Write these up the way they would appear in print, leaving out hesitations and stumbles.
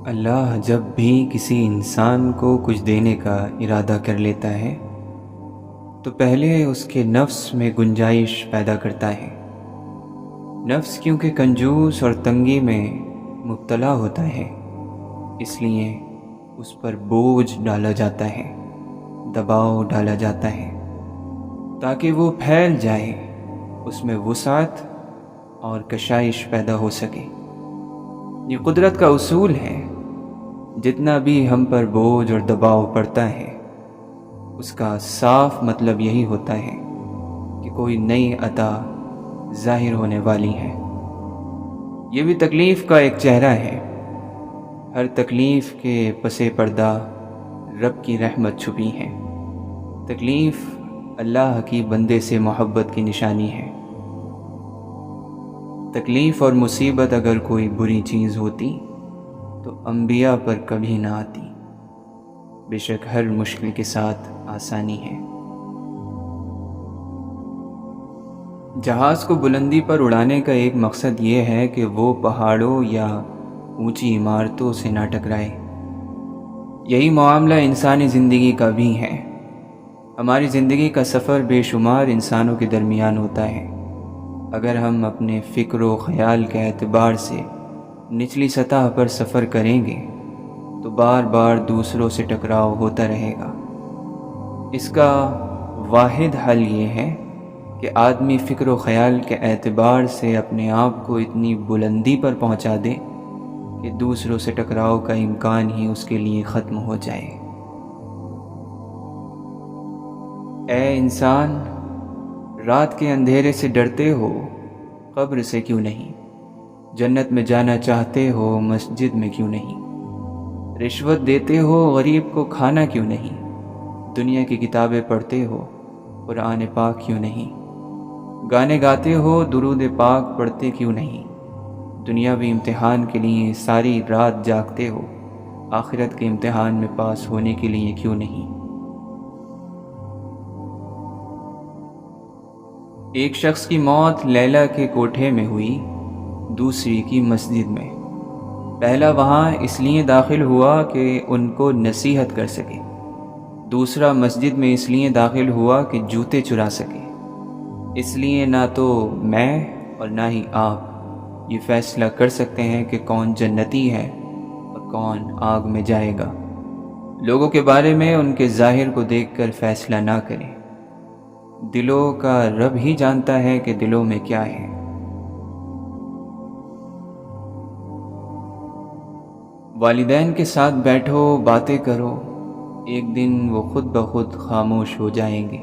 اللہ جب بھی کسی انسان کو کچھ دینے کا ارادہ کر لیتا ہے تو پہلے اس کے نفس میں گنجائش پیدا کرتا ہے۔ نفس کیونکہ کنجوس اور تنگی میں مبتلا ہوتا ہے، اس لیے اس پر بوجھ ڈالا جاتا ہے، دباؤ ڈالا جاتا ہے تاکہ وہ پھیل جائے، اس میں وسعت اور کشائش پیدا ہو سکے۔ یہ قدرت کا اصول ہے۔ جتنا بھی ہم پر بوجھ اور دباؤ پڑتا ہے اس کا صاف مطلب یہی ہوتا ہے کہ کوئی نئی عطا ظاہر ہونے والی ہے۔ یہ بھی تکلیف کا ایک چہرہ ہے۔ ہر تکلیف کے پس پردہ رب کی رحمت چھپی ہے۔ تکلیف اللہ کی بندے سے محبت کی نشانی ہے۔ تکلیف اور مصیبت اگر کوئی بری چیز ہوتی تو انبیاء پر کبھی نہ آتی۔ بے شک ہر مشکل کے ساتھ آسانی ہے۔ جہاز کو بلندی پر اڑانے کا ایک مقصد یہ ہے کہ وہ پہاڑوں یا اونچی عمارتوں سے نہ ٹکرائے۔ یہی معاملہ انسانی زندگی کا بھی ہے۔ ہماری زندگی کا سفر بے شمار انسانوں کے درمیان ہوتا ہے۔ اگر ہم اپنے فکر و خیال کے اعتبار سے نچلی سطح پر سفر کریں گے تو بار بار دوسروں سے ٹکراؤ ہوتا رہے گا۔ اس کا واحد حل یہ ہے کہ آدمی فکر و خیال کے اعتبار سے اپنے آپ کو اتنی بلندی پر پہنچا دے کہ دوسروں سے ٹکراؤ کا امکان ہی اس کے لیے ختم ہو جائے۔ اے انسان، رات کے اندھیرے سے ڈرتے ہو، قبر سے کیوں نہیں؟ جنت میں جانا چاہتے ہو، مسجد میں کیوں نہیں؟ رشوت دیتے ہو، غریب کو کھانا کیوں نہیں؟ دنیا کی کتابیں پڑھتے ہو، قرآن پاک کیوں نہیں؟ گانے گاتے ہو، درود پاک پڑھتے کیوں نہیں؟ دنیاوی امتحان کے لیے ساری رات جاگتے ہو، آخرت کے امتحان میں پاس ہونے کے لیے کیوں نہیں؟ ایک شخص کی موت لیلا کے کوٹھے میں ہوئی، دوسری کی مسجد میں۔ پہلا وہاں اس لیے داخل ہوا کہ ان کو نصیحت کر سکے، دوسرا مسجد میں اس لیے داخل ہوا کہ جوتے چرا سکے۔ اس لیے نہ تو میں اور نہ ہی آپ یہ فیصلہ کر سکتے ہیں کہ کون جنتی ہے اور کون آگ میں جائے گا۔ لوگوں کے بارے میں ان کے ظاہر کو دیکھ کر فیصلہ نہ کریں۔ دلوں کا رب ہی جانتا ہے کہ دلوں میں کیا ہے۔ والدین کے ساتھ بیٹھو، باتیں کرو، ایک دن وہ خود بخود خاموش ہو جائیں گے۔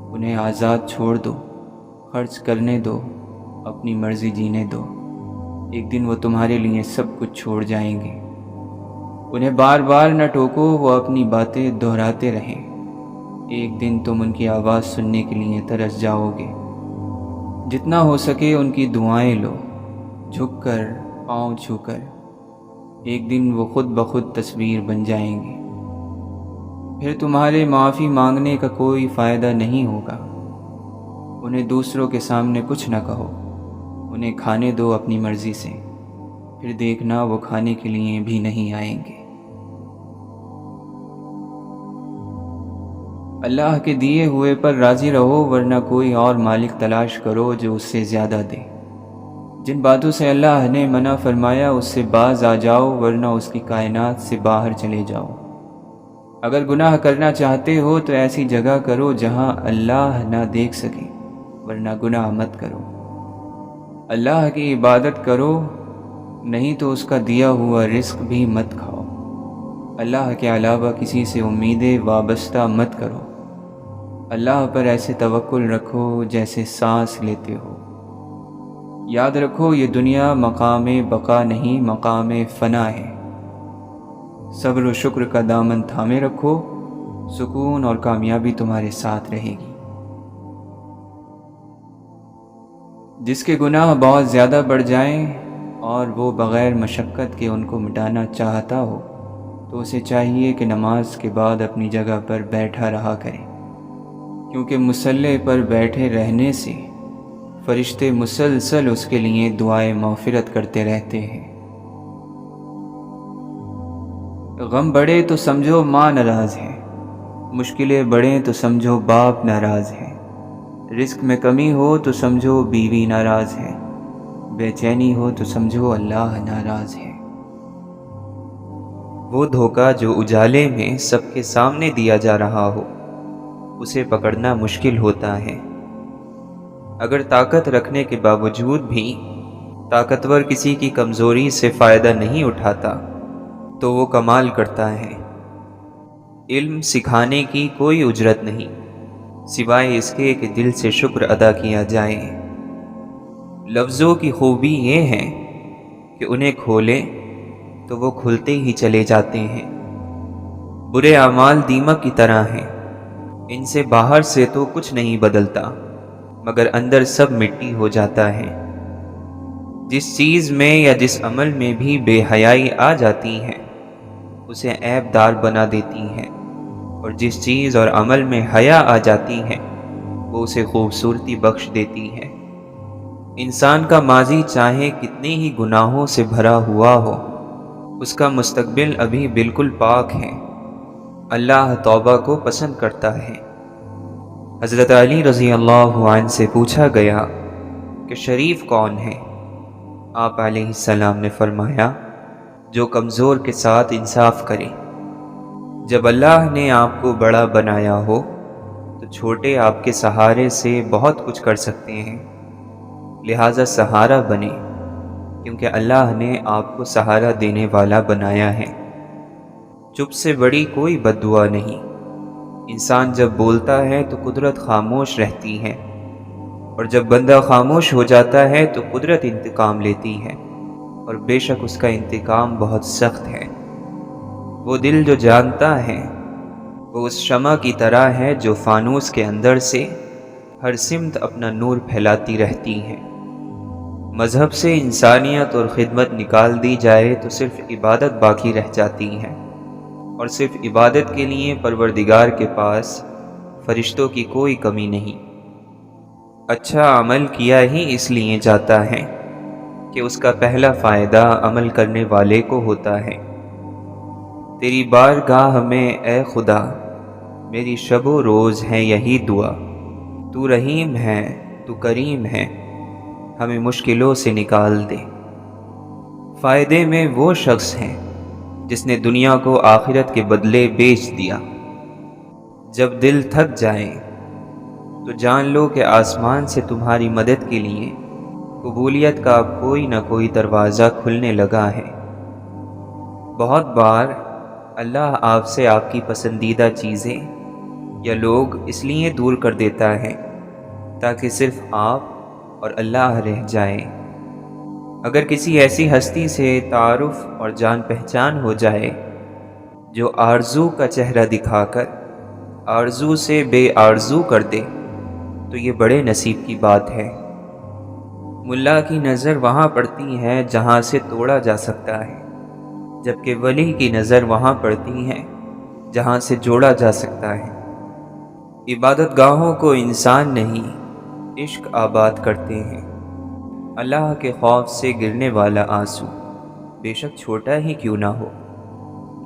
انہیں آزاد چھوڑ دو، خرچ کرنے دو، اپنی مرضی جینے دو۔ ایک دن وہ تمہارے لیے سب کچھ چھوڑ جائیں گے۔ انہیں بار بار نہ ٹوکو، وہ اپنی باتیں دہراتے رہیں۔ ایک دن تم ان کی آواز سننے کے لیے ترس جاؤ گے۔ جتنا ہو سکے ان کی دعائیں لو، جھک کر، پاؤں چھو کر۔ ایک دن وہ خود بخود تصویر بن جائیں گے۔ پھر تمہارے معافی مانگنے کا کوئی فائدہ نہیں ہوگا۔ انہیں دوسروں کے سامنے کچھ نہ کہو، انہیں کھانے دو اپنی مرضی سے، پھر دیکھنا وہ کھانے کے لیے بھی نہیں آئیں گے۔ اللہ کے دیے ہوئے پر راضی رہو، ورنہ کوئی اور مالک تلاش کرو جو اس سے زیادہ دے۔ جن باتوں سے اللہ نے منع فرمایا اس سے باز آ جاؤ، ورنہ اس کی کائنات سے باہر چلے جاؤ۔ اگر گناہ کرنا چاہتے ہو تو ایسی جگہ کرو جہاں اللہ نہ دیکھ سکے، ورنہ گناہ مت کرو۔ اللہ کی عبادت کرو، نہیں تو اس کا دیا ہوا رزق بھی مت کھاؤ۔ اللہ کے علاوہ کسی سے امیدیں وابستہ مت کرو۔ اللہ پر ایسے توکل رکھو جیسے سانس لیتے ہو۔ یاد رکھو یہ دنیا مقام بقا نہیں، مقام فنا ہے۔ صبر و شکر کا دامن تھامے رکھو، سکون اور کامیابی تمہارے ساتھ رہے گی۔ جس کے گناہ بہت زیادہ بڑھ جائیں اور وہ بغیر مشقت کے ان کو مٹانا چاہتا ہو تو اسے چاہیے کہ نماز کے بعد اپنی جگہ پر بیٹھا رہا کرے، کیونکہ مصلی پر بیٹھے رہنے سے فرشتے مسلسل اس کے لیے دعائیں مغفرت کرتے رہتے ہیں۔ غم بڑھے تو سمجھو ماں ناراض ہے، مشکلیں بڑھیں تو سمجھو باپ ناراض ہے، رزق میں کمی ہو تو سمجھو بیوی ناراض ہے، بے چینی ہو تو سمجھو اللہ ناراض ہے۔ وہ دھوکہ جو اجالے میں سب کے سامنے دیا جا رہا ہو، اسے پکڑنا مشکل ہوتا ہے۔ اگر طاقت رکھنے کے باوجود بھی طاقتور کسی کی کمزوری سے فائدہ نہیں اٹھاتا تو وہ کمال کرتا ہے۔ علم سکھانے کی کوئی اجرت نہیں، سوائے اس کے کہ دل سے شکر ادا کیا جائے۔ لفظوں کی خوبی یہ ہے کہ انہیں کھولے تو وہ کھلتے ہی چلے جاتے ہیں۔ برے اعمال دیمک کی طرح ہیں، ان سے باہر سے تو کچھ نہیں بدلتا مگر اندر سب مٹی ہو جاتا ہے۔ جس چیز میں یا جس عمل میں بھی بے حیائی آ جاتی ہے اسے عیب دار بنا دیتی ہے، اور جس چیز اور عمل میں حیا آ جاتی ہے وہ اسے خوبصورتی بخش دیتی ہے۔ انسان کا ماضی چاہے کتنے ہی گناہوں سے بھرا ہوا ہو، اس کا مستقبل ابھی بالکل پاک ہے۔ اللہ توبہ کو پسند کرتا ہے۔ حضرت علی رضی اللہ عنہ سے پوچھا گیا کہ شریف کون ہے؟ آپ علیہ السلام نے فرمایا، جو کمزور کے ساتھ انصاف کرے۔ جب اللہ نے آپ کو بڑا بنایا ہو تو چھوٹے آپ کے سہارے سے بہت کچھ کر سکتے ہیں، لہٰذا سہارا بنے، کیونکہ اللہ نے آپ کو سہارا دینے والا بنایا ہے۔ چپ سے بڑی کوئی بد دعا نہیں۔ انسان جب بولتا ہے تو قدرت خاموش رہتی ہے، اور جب بندہ خاموش ہو جاتا ہے تو قدرت انتقام لیتی ہے، اور بے شک اس کا انتقام بہت سخت ہے۔ وہ دل جو جانتا ہے وہ اس شمع کی طرح ہے جو فانوس کے اندر سے ہر سمت اپنا نور پھیلاتی رہتی ہے۔ مذہب سے انسانیت اور خدمت نکال دی جائے تو صرف عبادت باقی رہ جاتی ہے، اور صرف عبادت کے لیے پروردگار کے پاس فرشتوں کی کوئی کمی نہیں۔ اچھا عمل کیا ہی اس لیے جاتا ہے کہ اس کا پہلا فائدہ عمل کرنے والے کو ہوتا ہے۔ تیری بارگاہ میں اے خدا میری شب و روز ہے یہی دعا، تو رحیم ہے تو کریم ہے، ہمیں مشکلوں سے نکال دے۔ فائدے میں وہ شخص ہے جس نے دنیا کو آخرت کے بدلے بیچ دیا۔ جب دل تھک جائے تو جان لو کہ آسمان سے تمہاری مدد کے لیے قبولیت کا کوئی نہ کوئی دروازہ کھلنے لگا ہے۔ بہت بار اللہ آپ سے آپ کی پسندیدہ چیزیں یا لوگ اس لیے دور کر دیتا ہے تاکہ صرف آپ اور اللہ رہ جائیں۔ اگر کسی ایسی ہستی سے تعارف اور جان پہچان ہو جائے جو آرزو کا چہرہ دکھا کر آرزو سے بے آرزو کر دے تو یہ بڑے نصیب کی بات ہے۔ ملا کی نظر وہاں پڑتی ہے جہاں سے توڑا جا سکتا ہے، جبکہ ولی کی نظر وہاں پڑتی ہے جہاں سے جوڑا جا سکتا ہے۔ عبادت گاہوں کو انسان نہیں عشق آباد کرتے ہیں۔ اللہ کے خوف سے گرنے والا آنسو بے شک چھوٹا ہی کیوں نہ ہو،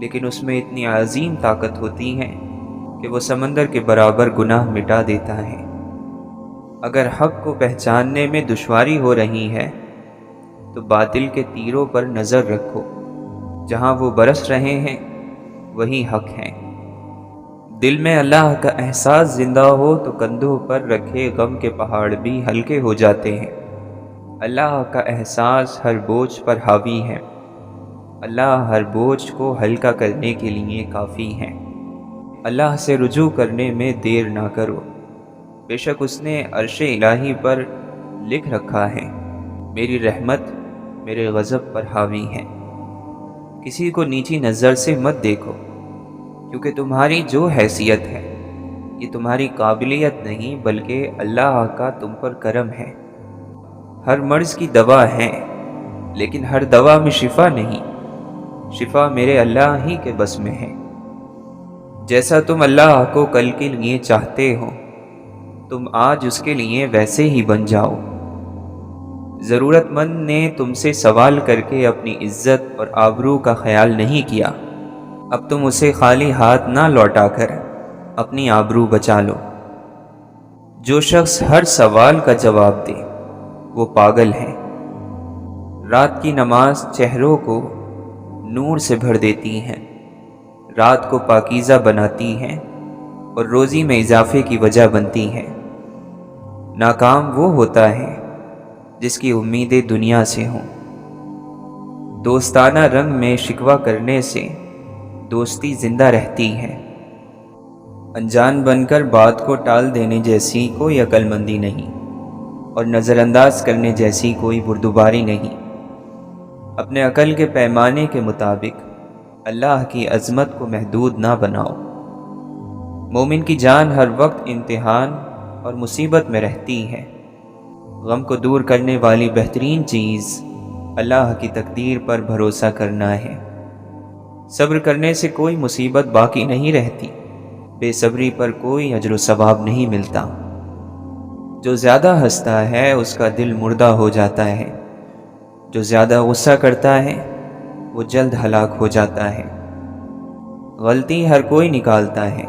لیکن اس میں اتنی عظیم طاقت ہوتی ہے کہ وہ سمندر کے برابر گناہ مٹا دیتا ہے۔ اگر حق کو پہچاننے میں دشواری ہو رہی ہے تو باطل کے تیروں پر نظر رکھو، جہاں وہ برس رہے ہیں وہی حق ہے۔ دل میں اللہ کا احساس زندہ ہو تو کندھوں پر رکھے غم کے پہاڑ بھی ہلکے ہو جاتے ہیں۔ اللہ کا احساس ہر بوجھ پر حاوی ہے، اللہ ہر بوجھ کو ہلکا کرنے کے لیے کافی ہے۔ اللہ سے رجوع کرنے میں دیر نہ کرو، بے شک اس نے عرش الہی پر لکھ رکھا ہے، میری رحمت میرے غضب پر حاوی ہے۔ کسی کو نیچی نظر سے مت دیکھو، کیونکہ تمہاری جو حیثیت ہے یہ تمہاری قابلیت نہیں بلکہ اللہ کا تم پر کرم ہے۔ ہر مرض کی دوا ہے لیکن ہر دوا میں شفا نہیں، شفا میرے اللہ ہی کے بس میں ہے۔ جیسا تم اللہ کو کل کے لیے چاہتے ہو تم آج اس کے لیے ویسے ہی بن جاؤ۔ ضرورت مند نے تم سے سوال کر کے اپنی عزت اور آبرو کا خیال نہیں کیا، اب تم اسے خالی ہاتھ نہ لوٹا کر اپنی آبرو بچا لو۔ جو شخص ہر سوال کا جواب دے وہ پاگل ہے۔ رات کی نماز چہروں کو نور سے بھر دیتی ہے، رات کو پاکیزہ بناتی ہے اور روزی میں اضافے کی وجہ بنتی ہے۔ ناکام وہ ہوتا ہے جس کی امیدیں دنیا سے ہوں۔ دوستانہ رنگ میں شکوہ کرنے سے دوستی زندہ رہتی ہے۔ انجان بن کر بات کو ٹال دینے جیسی کوئی عقل مندی نہیں، اور نظر انداز کرنے جیسی کوئی بردباری نہیں۔ اپنے عقل کے پیمانے کے مطابق اللہ کی عظمت کو محدود نہ بناؤ۔ مومن کی جان ہر وقت امتحان اور مصیبت میں رہتی ہے۔ غم کو دور کرنے والی بہترین چیز اللہ کی تقدیر پر بھروسہ کرنا ہے۔ صبر کرنے سے کوئی مصیبت باقی نہیں رہتی، بے صبری پر کوئی اجر و ثواب نہیں ملتا۔ جو زیادہ ہنستا ہے اس کا دل مردہ ہو جاتا ہے، جو زیادہ غصہ کرتا ہے وہ جلد ہلاک ہو جاتا ہے۔ غلطی ہر کوئی نکالتا ہے،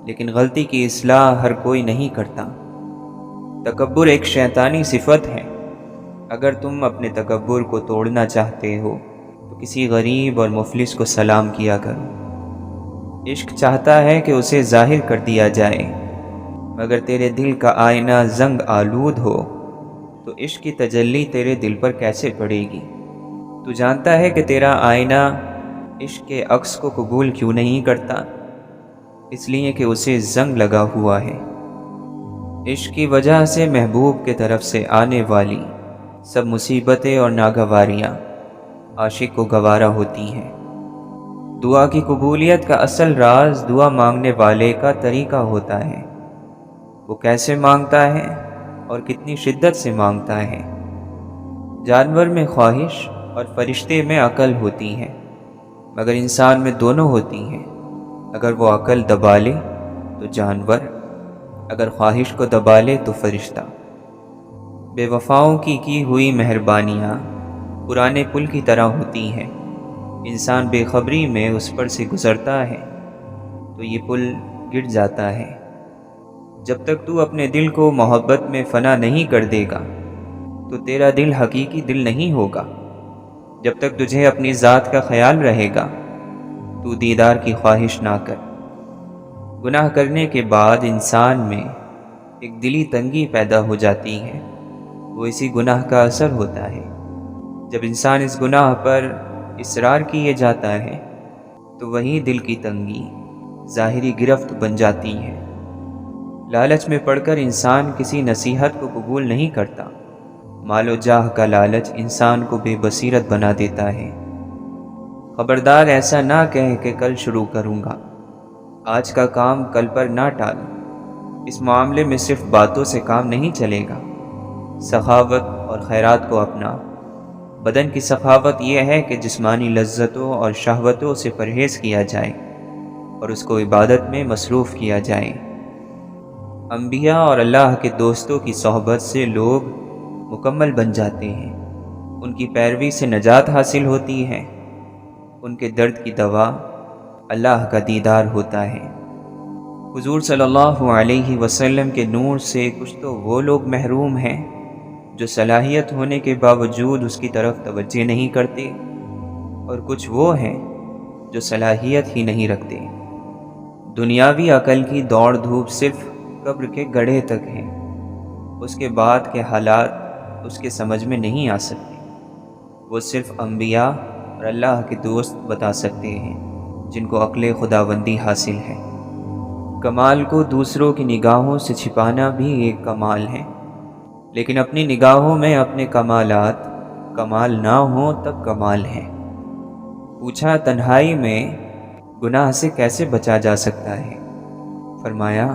لیکن غلطی کی اصلاح ہر کوئی نہیں کرتا۔ تکبر ایک شیطانی صفت ہے۔ اگر تم اپنے تکبر کو توڑنا چاہتے ہو تو کسی غریب اور مفلس کو سلام کیا کرو۔ عشق چاہتا ہے کہ اسے ظاہر کر دیا جائے، مگر تیرے دل کا آئینہ زنگ آلود ہو تو عشق کی تجلی تیرے دل پر کیسے پڑے گی؟ تو جانتا ہے کہ تیرا آئینہ عشق کے عکس کو قبول کیوں نہیں کرتا؟ اس لیے کہ اسے زنگ لگا ہوا ہے۔ عشق کی وجہ سے محبوب کے طرف سے آنے والی سب مصیبتیں اور ناگواریاں عاشق کو گوارا ہوتی ہیں۔ دعا کی قبولیت کا اصل راز دعا مانگنے والے کا طریقہ ہوتا ہے۔ وہ کیسے مانگتا ہے اور کتنی شدت سے مانگتا ہے۔ جانور میں خواہش اور فرشتے میں عقل ہوتی ہے، مگر انسان میں دونوں ہوتی ہیں۔ اگر وہ عقل دبا لے تو جانور، اگر خواہش کو دبا لے تو فرشتہ۔ بے وفاؤں کی ہوئی مہربانیاں پرانے پل کی طرح ہوتی ہیں۔ انسان بے خبری میں اس پر سے گزرتا ہے تو یہ پل گر جاتا ہے۔ جب تک تو اپنے دل کو محبت میں فنا نہیں کر دے گا تو تیرا دل حقیقی دل نہیں ہوگا۔ جب تک تجھے اپنی ذات کا خیال رہے گا تو دیدار کی خواہش نہ کر۔ گناہ کرنے کے بعد انسان میں ایک دلی تنگی پیدا ہو جاتی ہے، وہ اسی گناہ کا اثر ہوتا ہے۔ جب انسان اس گناہ پر اصرار کیے جاتا ہے تو وہی دل کی تنگی ظاہری گرفت بن جاتی ہے۔ لالچ میں پڑ کر انسان کسی نصیحت کو قبول نہیں کرتا۔ مال و جاہ کا لالچ انسان کو بے بصیرت بنا دیتا ہے۔ خبردار ایسا نہ کہے کہ کل شروع کروں گا، آج کا کام کل پر نہ ٹال۔ اس معاملے میں صرف باتوں سے کام نہیں چلے گا۔ سخاوت اور خیرات کو اپنا۔ بدن کی سخاوت یہ ہے کہ جسمانی لذتوں اور شہوتوں سے پرہیز کیا جائے اور اس کو عبادت میں مصروف کیا جائے۔ انبیاء اور اللہ کے دوستوں کی صحبت سے لوگ مکمل بن جاتے ہیں، ان کی پیروی سے نجات حاصل ہوتی ہے، ان کے درد کی دوا اللہ کا دیدار ہوتا ہے۔ حضور صلی اللہ علیہ وسلم کے نور سے کچھ تو وہ لوگ محروم ہیں جو صلاحیت ہونے کے باوجود اس کی طرف توجہ نہیں کرتے، اور کچھ وہ ہیں جو صلاحیت ہی نہیں رکھتے۔ دنیاوی عقل کی دوڑ دھوپ صرف قبر کے گڑھے تک ہے، اس کے بعد کے حالات اس کے سمجھ میں نہیں آ سکتے۔ وہ صرف انبیاء اور اللہ کے دوست بتا سکتے ہیں جن کو عقل خداوندی حاصل ہے۔ کمال کو دوسروں کی نگاہوں سے چھپانا بھی ایک کمال ہے، لیکن اپنی نگاہوں میں اپنے کمالات کمال نہ ہوں تب کمال ہے۔ پوچھا تنہائی میں گناہ سے کیسے بچا جا سکتا ہے؟ فرمایا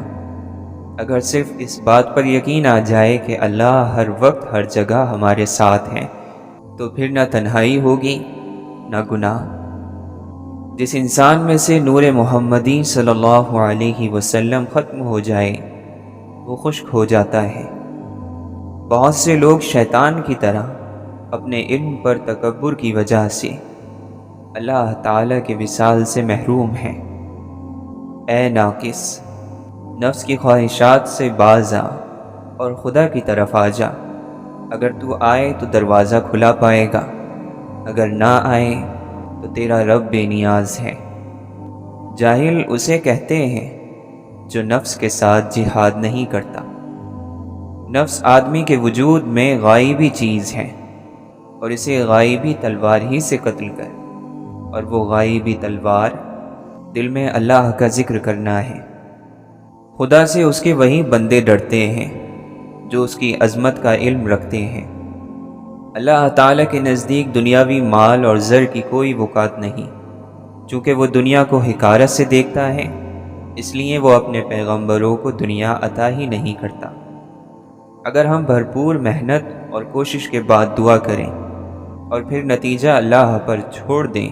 اگر صرف اس بات پر یقین آ جائے کہ اللہ ہر وقت ہر جگہ ہمارے ساتھ ہیں تو پھر نہ تنہائی ہوگی نہ گناہ۔ جس انسان میں سے نور محمدی صلی اللہ علیہ وسلم ختم ہو جائے وہ خشک ہو جاتا ہے۔ بہت سے لوگ شیطان کی طرح اپنے علم پر تکبر کی وجہ سے اللہ تعالیٰ کے وصال سے محروم ہیں۔ اے ناقص، نفس کی خواہشات سے باز آ اور خدا کی طرف آ جا۔ اگر تو آئے تو دروازہ کھلا پائے گا، اگر نہ آئے تو تیرا رب بے نیاز ہے۔ جاہل اسے کہتے ہیں جو نفس کے ساتھ جہاد نہیں کرتا۔ نفس آدمی کے وجود میں غائبی چیز ہے، اور اسے غائبی تلوار ہی سے قتل کر، اور وہ غائبی تلوار دل میں اللہ کا ذکر کرنا ہے۔ خدا سے اس کے وہی بندے ڈرتے ہیں جو اس کی عظمت کا علم رکھتے ہیں۔ اللہ تعالیٰ کے نزدیک دنیاوی مال اور زر کی کوئی وقعت نہیں، چونکہ وہ دنیا کو حقارت سے دیکھتا ہے، اس لیے وہ اپنے پیغمبروں کو دنیا عطا ہی نہیں کرتا۔ اگر ہم بھرپور محنت اور کوشش کے بعد دعا کریں اور پھر نتیجہ اللہ پر چھوڑ دیں،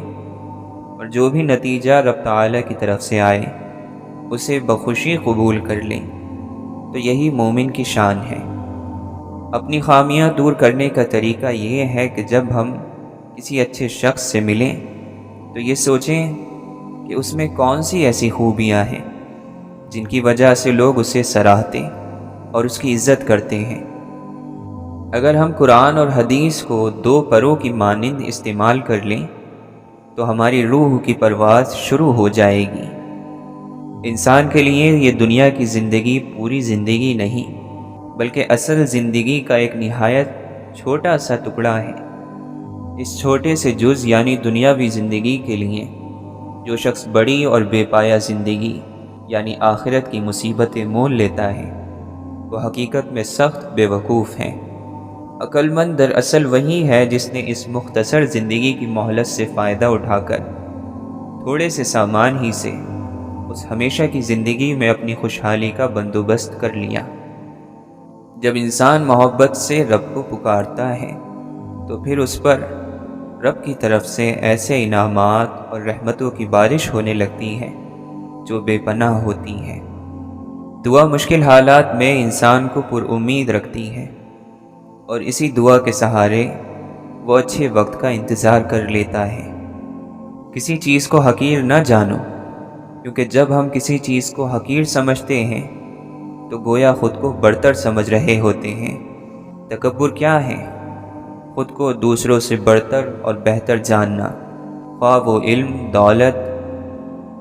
اور جو بھی نتیجہ رب تعالیٰ کی طرف سے آئے اسے بخوشی قبول کر لیں، تو یہی مومن کی شان ہے۔ اپنی خامیاں دور کرنے کا طریقہ یہ ہے کہ جب ہم کسی اچھے شخص سے ملیں تو یہ سوچیں کہ اس میں کون سی ایسی خوبیاں ہیں جن کی وجہ سے لوگ اسے سراہتے اور اس کی عزت کرتے ہیں۔ اگر ہم قرآن اور حدیث کو دو پروں کی مانند استعمال کر لیں تو ہماری روح کی پرواز شروع ہو جائے گی۔ انسان کے لیے یہ دنیا کی زندگی پوری زندگی نہیں، بلکہ اصل زندگی کا ایک نہایت چھوٹا سا ٹکڑا ہے۔ اس چھوٹے سے جز یعنی دنیاوی زندگی کے لیے جو شخص بڑی اور بے پایہ زندگی یعنی آخرت کی مصیبتیں مول لیتا ہے وہ حقیقت میں سخت بے وقوف ہیں۔ عقل مند دراصل وہی ہے جس نے اس مختصر زندگی کی مہلت سے فائدہ اٹھا کر تھوڑے سے سامان ہی سے اس ہمیشہ کی زندگی میں اپنی خوشحالی کا بندوبست کر لیا۔ جب انسان محبت سے رب کو پکارتا ہے تو پھر اس پر رب کی طرف سے ایسے انعامات اور رحمتوں کی بارش ہونے لگتی ہے جو بے پناہ ہوتی ہیں۔ دعا مشکل حالات میں انسان کو پر امید رکھتی ہے، اور اسی دعا کے سہارے وہ اچھے وقت کا انتظار کر لیتا ہے۔ کسی چیز کو حقیر نہ جانو، کیونکہ جب ہم کسی چیز کو حقیر سمجھتے ہیں تو گویا خود کو برتر سمجھ رہے ہوتے ہیں۔ تکبر کیا ہے؟ خود کو دوسروں سے برتر اور بہتر جاننا، خواہ وہ علم، دولت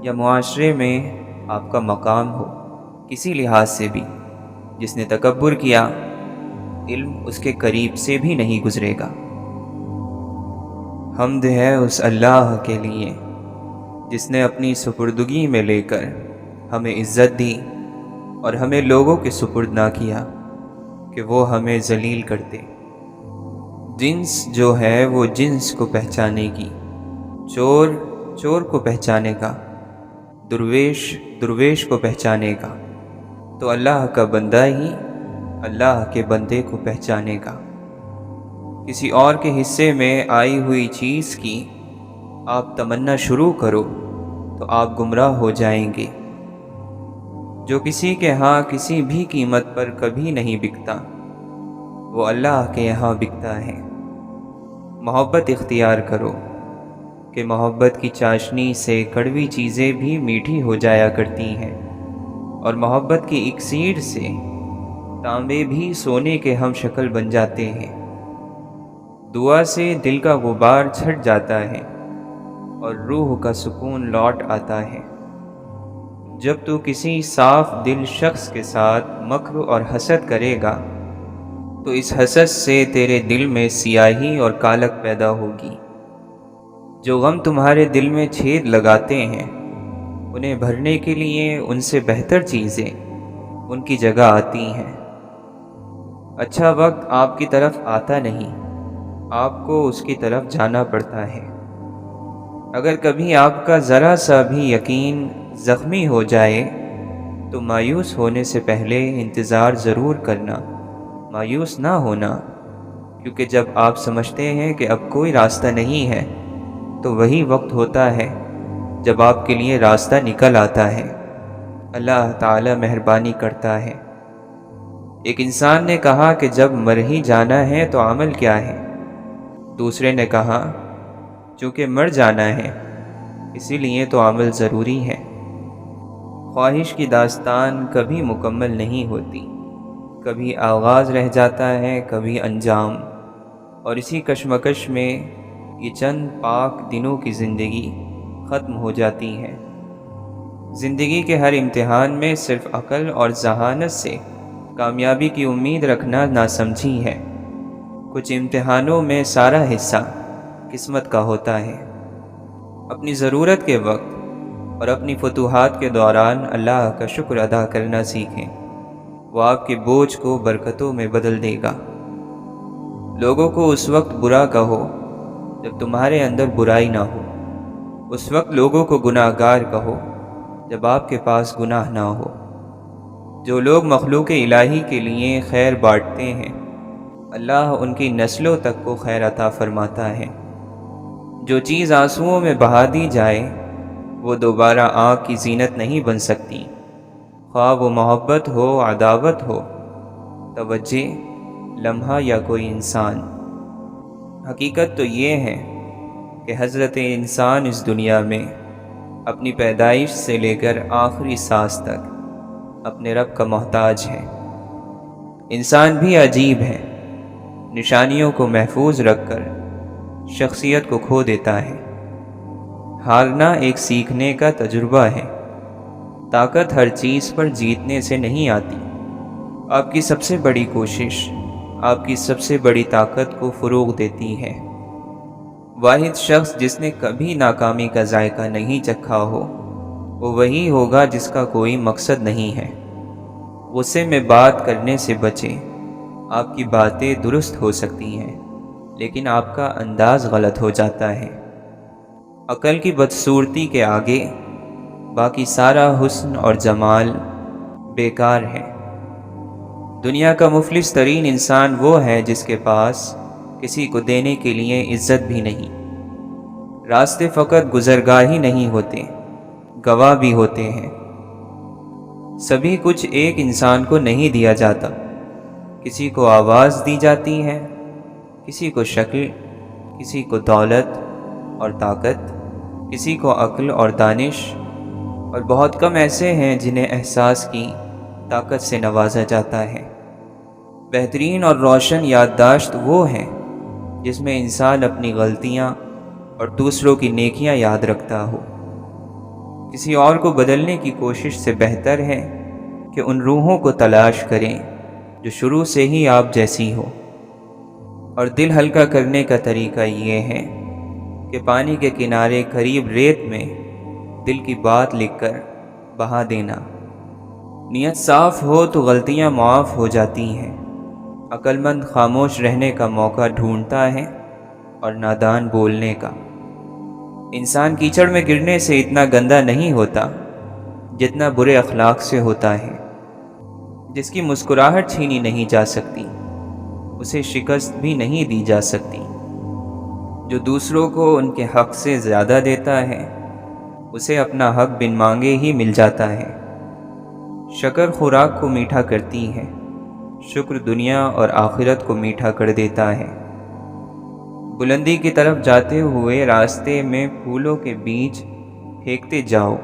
یا معاشرے میں آپ کا مقام ہو، کسی لحاظ سے بھی۔ جس نے تکبر کیا، علم اس کے قریب سے بھی نہیں گزرے گا۔ حمد ہے اس اللہ کے لیے جس نے اپنی سپردگی میں لے کر ہمیں عزت دی اور ہمیں لوگوں کے سپرد نہ کیا کہ وہ ہمیں ذلیل کرتے۔ جنس جو ہے وہ جنس کو پہچانے کی، چور چور کو پہچانے کا، درویش درویش کو پہچانے کا، تو اللہ کا بندہ ہی اللہ کے بندے کو پہچانے گا۔ کسی اور کے حصے میں آئی ہوئی چیز کی آپ تمنا شروع کرو تو آپ گمراہ ہو جائیں گے۔ جو کسی کے ہاں کسی بھی قیمت پر کبھی نہیں بکتا وہ اللہ کے یہاں بکتا ہے۔ محبت اختیار کرو کہ محبت کی چاشنی سے کڑوی چیزیں بھی میٹھی ہو جایا کرتی ہیں، اور محبت کی اکسیر سے تانبے بھی سونے کے ہم شکل بن جاتے ہیں۔ دعا سے دل کا غبار چھٹ جاتا ہے اور روح کا سکون لوٹ آتا ہے۔ جب تو کسی صاف دل شخص کے ساتھ مکر اور حسد کرے گا تو اس حسد سے تیرے دل میں سیاہی اور کالک پیدا ہوگی۔ جو غم تمہارے دل میں چھید لگاتے ہیں انہیں بھرنے کے لیے ان سے بہتر چیزیں ان کی جگہ آتی ہیں۔ اچھا وقت آپ کی طرف آتا نہیں، آپ کو اس کی طرف جانا پڑتا ہے۔ اگر کبھی آپ کا ذرا سا بھی یقین زخمی ہو جائے تو مایوس ہونے سے پہلے انتظار ضرور کرنا، مایوس نہ ہونا، کیونکہ جب آپ سمجھتے ہیں کہ اب کوئی راستہ نہیں ہے تو وہی وقت ہوتا ہے جب آپ کے لیے راستہ نکل آتا ہے۔ اللہ تعالی مہربانی کرتا ہے۔ ایک انسان نے کہا کہ جب مر ہی جانا ہے تو عمل کیا ہے؟ دوسرے نے کہا چونکہ مر جانا ہے اسی لیے تو عمل ضروری ہے۔ خواہش کی داستان کبھی مکمل نہیں ہوتی، کبھی آغاز رہ جاتا ہے کبھی انجام، اور اسی کشمکش میں یہ چند پاک دنوں کی زندگی ختم ہو جاتی ہے۔ زندگی کے ہر امتحان میں صرف عقل اور ذہانت سے کامیابی کی امید رکھنا ناسمجھی ہے۔ کچھ امتحانوں میں سارا حصہ قسمت کا ہوتا ہے۔ اپنی ضرورت کے وقت اور اپنی فتوحات کے دوران اللہ کا شکر ادا کرنا سیکھیں، وہ آپ کے بوجھ کو برکتوں میں بدل دے گا۔ لوگوں کو اس وقت برا کہو جب تمہارے اندر برائی نہ ہو، اس وقت لوگوں کو گناہ گار کہو جب آپ کے پاس گناہ نہ ہو۔ جو لوگ مخلوق الہی کے لیے خیر بانٹتے ہیں، اللہ ان کی نسلوں تک کو خیر عطا فرماتا ہے۔ جو چیز آنسوؤں میں بہا دی جائے وہ دوبارہ آنکھ کی زینت نہیں بن سکتی، خواہ وہ محبت ہو، عداوت ہو، توجہ، لمحہ یا کوئی انسان۔ حقیقت تو یہ ہے کہ حضرت انسان اس دنیا میں اپنی پیدائش سے لے کر آخری سانس تک اپنے رب کا محتاج ہے۔ انسان بھی عجیب ہے، نشانیوں کو محفوظ رکھ کر شخصیت کو کھو دیتا ہے۔ ہارنا ایک سیکھنے کا تجربہ ہے۔ طاقت ہر چیز پر جیتنے سے نہیں آتی۔ آپ کی سب سے بڑی کوشش آپ کی سب سے بڑی طاقت کو فروغ دیتی ہے۔ واحد شخص جس نے کبھی ناکامی کا ذائقہ نہیں چکھا ہو وہ وہی ہوگا جس کا کوئی مقصد نہیں ہے۔ غصے میں بات کرنے سے بچیں۔ آپ کی باتیں درست ہو سکتی ہیں لیکن آپ کا انداز غلط ہو جاتا ہے۔ عقل کی بدصورتی کے آگے باقی سارا حسن اور جمال بیکار ہے۔ دنیا کا مفلس ترین انسان وہ ہے جس کے پاس کسی کو دینے کے لیے عزت بھی نہیں۔ راستے فقط گزرگاہ ہی نہیں ہوتے، گواہ بھی ہوتے ہیں۔ سبھی کچھ ایک انسان کو نہیں دیا جاتا۔ کسی کو آواز دی جاتی ہے، کسی کو شکل، کسی کو دولت اور طاقت، کسی کو عقل اور دانش، اور بہت کم ایسے ہیں جنہیں احساس کی طاقت سے نوازا جاتا ہے۔ بہترین اور روشن یادداشت وہ ہے جس میں انسان اپنی غلطیاں اور دوسروں کی نیکیاں یاد رکھتا ہو۔ کسی اور کو بدلنے کی کوشش سے بہتر ہے کہ ان روحوں کو تلاش کریں جو شروع سے ہی آپ جیسی ہو۔ اور دل ہلکا کرنے کا طریقہ یہ ہے کہ پانی کے کنارے قریب ریت میں دل کی بات لکھ کر بہا دینا۔ نیت صاف ہو تو غلطیاں معاف ہو جاتی ہیں۔ عقل مند خاموش رہنے کا موقع ڈھونڈتا ہے اور نادان بولنے کا۔ انسان کیچڑ میں گرنے سے اتنا گندا نہیں ہوتا جتنا برے اخلاق سے ہوتا ہے۔ جس کی مسکراہٹ چھینی نہیں جا سکتی اسے شکست بھی نہیں دی جا سکتی۔ جو دوسروں کو ان کے حق سے زیادہ دیتا ہے اسے اپنا حق بن مانگے ہی مل جاتا ہے۔ شکر خوراک کو میٹھا کرتی ہے، شکر دنیا اور آخرت کو میٹھا کر دیتا ہے۔ بلندی کی طرف جاتے ہوئے راستے میں پھولوں کے بیج پھینکتے جاؤ،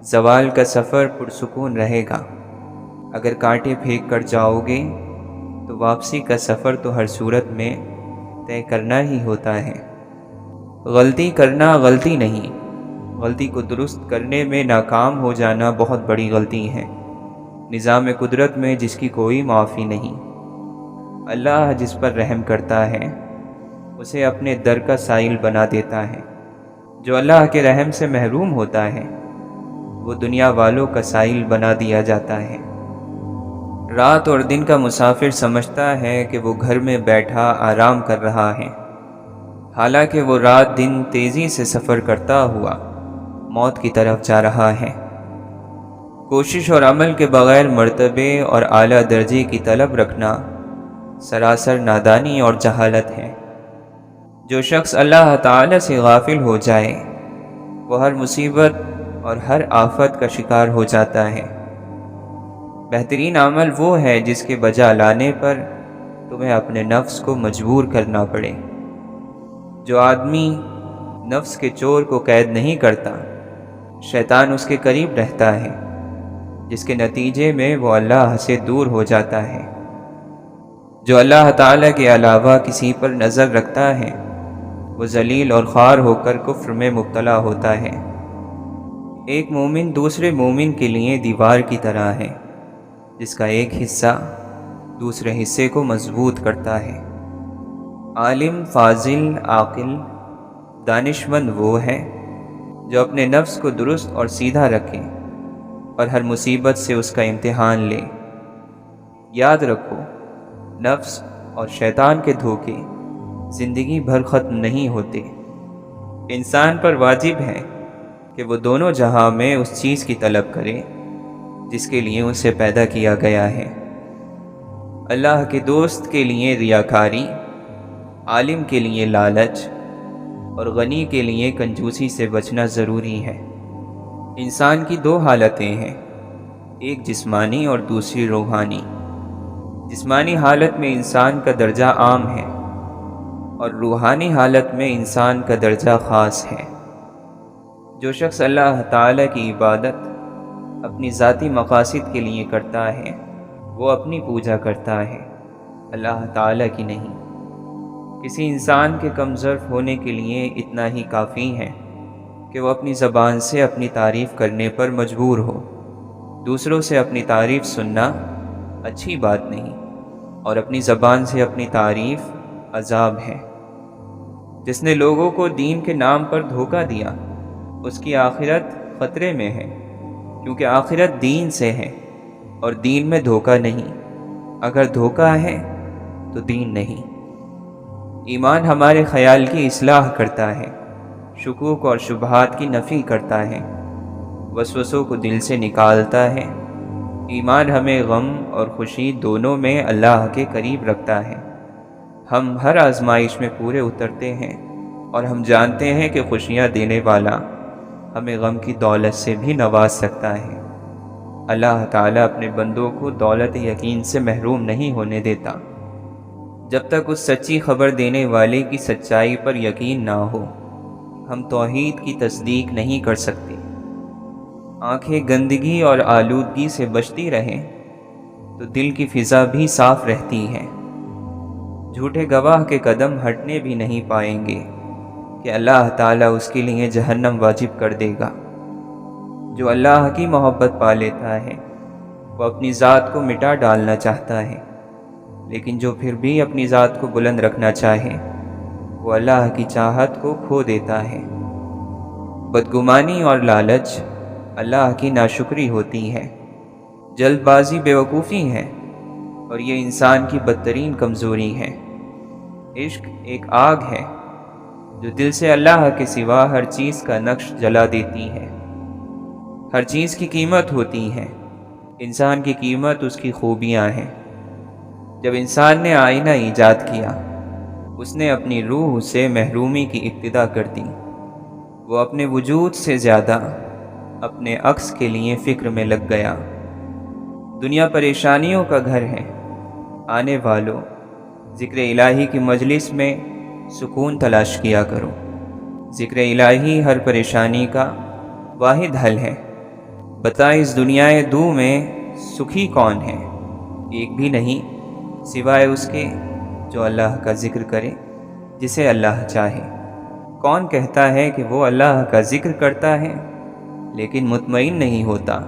زوال کا سفر پرسکون رہے گا۔ اگر کانٹے پھینک کر جاؤ گے تو واپسی کا سفر تو ہر صورت میں طے کرنا ہی ہوتا ہے۔ غلطی کرنا غلطی نہیں، غلطی کو درست کرنے میں ناکام ہو جانا بہت بڑی غلطی ہے۔ نظام قدرت میں جس کی کوئی معافی نہیں۔ اللہ جس پر رحم کرتا ہے اسے اپنے در کا سائل بنا دیتا ہے۔ جو اللہ کے رحم سے محروم ہوتا ہے وہ دنیا والوں کا سائل بنا دیا جاتا ہے۔ رات اور دن کا مسافر سمجھتا ہے کہ وہ گھر میں بیٹھا آرام کر رہا ہے، حالانکہ وہ رات دن تیزی سے سفر کرتا ہوا موت کی طرف جا رہا ہے۔ کوشش اور عمل کے بغیر مرتبے اور اعلیٰ درجے کی طلب رکھنا سراسر نادانی اور جہالت ہے۔ جو شخص اللہ تعالی سے غافل ہو جائے وہ ہر مصیبت اور ہر آفت کا شکار ہو جاتا ہے۔ بہترین عمل وہ ہے جس کے بجا لانے پر تمہیں اپنے نفس کو مجبور کرنا پڑے۔ جو آدمی نفس کے چور کو قید نہیں کرتا، شیطان اس کے قریب رہتا ہے، جس کے نتیجے میں وہ اللہ سے دور ہو جاتا ہے۔ جو اللہ تعالیٰ کے علاوہ کسی پر نظر رکھتا ہے وہ ذلیل اور خوار ہو کر کفر میں مبتلا ہوتا ہے۔ ایک مومن دوسرے مومن کے لیے دیوار کی طرح ہے، جس کا ایک حصہ دوسرے حصے کو مضبوط کرتا ہے۔ عالم، فاضل، عاقل، دانشمند وہ ہے جو اپنے نفس کو درست اور سیدھا رکھے اور ہر مصیبت سے اس کا امتحان لے۔ یاد رکھو، نفس اور شیطان کے دھوکے زندگی بھر ختم نہیں ہوتے۔ انسان پر واجب ہے کہ وہ دونوں جہاں میں اس چیز کی طلب کرے جس کے لیے اسے پیدا کیا گیا ہے۔ اللہ کے دوست کے لیے ریاکاری، عالم کے لیے لالچ اور غنی کے لیے کنجوسی سے بچنا ضروری ہے۔ انسان کی دو حالتیں ہیں، ایک جسمانی اور دوسری روحانی۔ جسمانی حالت میں انسان کا درجہ عام ہے اور روحانی حالت میں انسان کا درجہ خاص ہے۔ جو شخص اللہ تعالیٰ کی عبادت اپنی ذاتی مقاصد کے لیے کرتا ہے وہ اپنی پوجا کرتا ہے، اللہ تعالیٰ کی نہیں۔ کسی انسان کے کم ظرف ہونے کے لیے اتنا ہی کافی ہے کہ وہ اپنی زبان سے اپنی تعریف کرنے پر مجبور ہو۔ دوسروں سے اپنی تعریف سننا اچھی بات نہیں، اور اپنی زبان سے اپنی تعریف عذاب ہے۔ جس نے لوگوں کو دین کے نام پر دھوکہ دیا اس کی آخرت خطرے میں ہے، کیونکہ آخرت دین سے ہے اور دین میں دھوکہ نہیں۔ اگر دھوکہ ہے تو دین نہیں۔ ایمان ہمارے خیال کی اصلاح کرتا ہے، شکوک اور شبہات کی نفی کرتا ہے، وسوسوں کو دل سے نکالتا ہے۔ ایمان ہمیں غم اور خوشی دونوں میں اللہ کے قریب رکھتا ہے۔ ہم ہر آزمائش میں پورے اترتے ہیں اور ہم جانتے ہیں کہ خوشیاں دینے والا ہمیں غم کی دولت سے بھی نواز سکتا ہے۔ اللہ تعالیٰ اپنے بندوں کو دولت یقین سے محروم نہیں ہونے دیتا جب تک اس سچی خبر دینے والے کی سچائی پر یقین نہ ہو۔ ہم توحید کی تصدیق نہیں کر سکتے۔ آنکھیں گندگی اور آلودگی سے بچتی رہیں تو دل کی فضا بھی صاف رہتی ہے۔ جھوٹے گواہ کے قدم ہٹنے بھی نہیں پائیں گے کہ اللہ تعالیٰ اس کے لیے جہنم واجب کر دے گا۔ جو اللہ کی محبت پا لیتا ہے وہ اپنی ذات کو مٹا ڈالنا چاہتا ہے، لیکن جو پھر بھی اپنی ذات کو بلند رکھنا چاہے وہ اللہ کی چاہت کو کھو دیتا ہے۔ بدگمانی اور لالچ اللہ کی ناشکری ہوتی ہے۔ جلد بازی بیوقوفی ہے اور یہ انسان کی بدترین کمزوری ہے۔ عشق ایک آگ ہے جو دل سے اللہ کے سوا ہر چیز کا نقش جلا دیتی ہے۔ ہر چیز کی قیمت ہوتی ہے، انسان کی قیمت اس کی خوبیاں ہیں۔ جب انسان نے آئینہ ایجاد کیا اس نے اپنی روح سے محرومی کی ابتدا کر دی۔ وہ اپنے وجود سے زیادہ اپنے عکس کے لیے فکر میں لگ گیا۔ دنیا پریشانیوں کا گھر ہے، آنے والوں ذکر الہی کی مجلس میں سکون تلاش کیا کرو۔ ذکر الہی ہر پریشانی کا واحد حل ہے۔ بتا اس دنیا دو میں سکھی کون ہے؟ ایک بھی نہیں سوائے اس کے جو اللہ کا ذکر کرے جسے اللہ چاہے۔ کون کہتا ہے کہ وہ اللہ کا ذکر کرتا ہے لیکن مطمئن نہیں ہوتا؟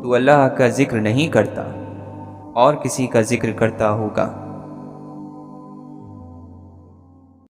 تو اللہ کا ذکر نہیں کرتا اور کسی کا ذکر کرتا ہوگا۔